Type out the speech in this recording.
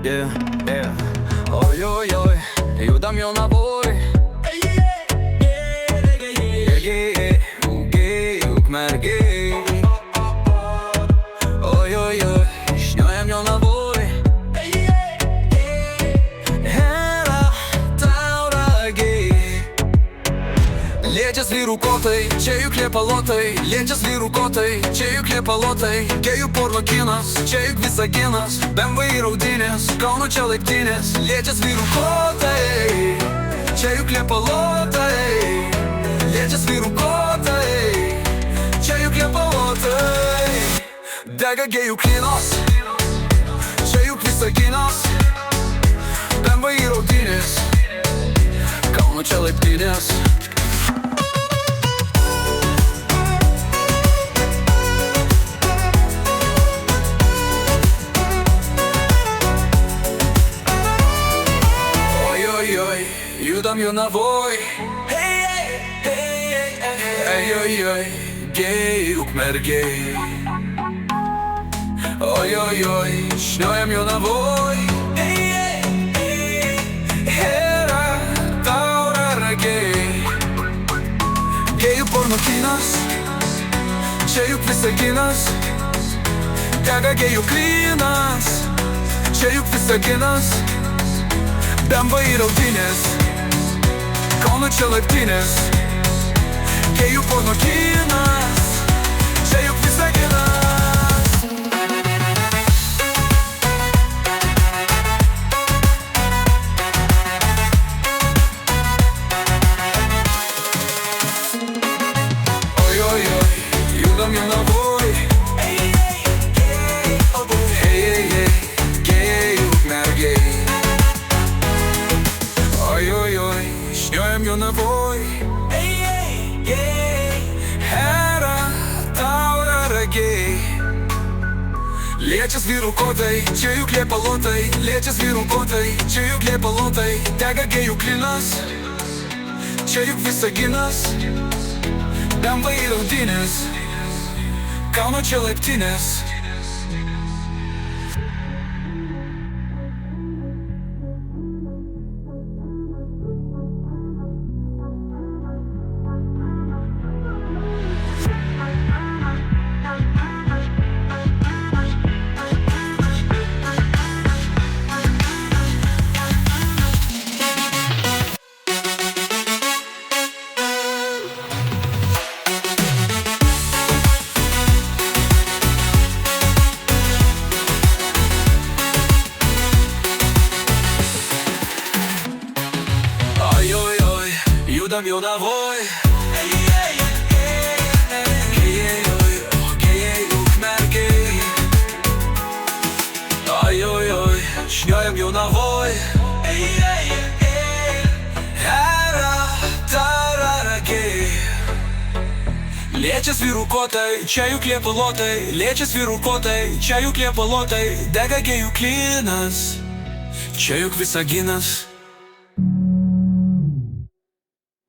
Yeah, yeah. Ой-ой-ой, judam Jonavoj. Juk mergej. Oj-oj-oj, śniłem Jonavoj. Hela tauragej. Lėtės vyrų kotai, čia juk liepalotai. Lėtės vyrų kotai, čia juk liepalotai. Gėjų porno kinas, čia juk Visaginas. BMW raudynės, Kauno čia laiptinės. Lėtės vyrų kotai, čia juk liepalotai. Lėtės vyrų kotai, čia juk liepalotai. Dega gėjų klinas, čia juk Visaginas. BMW raudynės, Kauno čia laiptinės. Judam Jonavoj. Ej-oj-oj, gej ukmergej. Oj-oj-oj, śniłem Jonavoj. Hera tauragej. Gejų porno kinas, čia juk Visaginas. Dega gėjų klinas, čia juk Visaginas. BMW raudynės, Kauno čia laiptinės. Gėjų porno kinas, čia juk Visaginas. Oj-oj-oj, judam Jonavoj. Gej ukmergej. Oj-oj-oj, śniłem Jonavoj. Hera tauragej. Lėtės vyrų kotai, čia juk liepalotai. Lėtės vyrų kotai, čia juk liepalotai. Dega gėjų klinas, čia juk Visaginas. BMW raudynės, Kauno čia laiptinės. Judam Jonavoj. Gej ukmergej. Oj-oj-oj, śniłem Jonavoj. Hera tauragej. Lėtės vyrų kotai, čia juk liepalotai. Lėtės vyrų kotai, čia juk liepalotai. Dega gėjų klinas, čia juk Visaginas.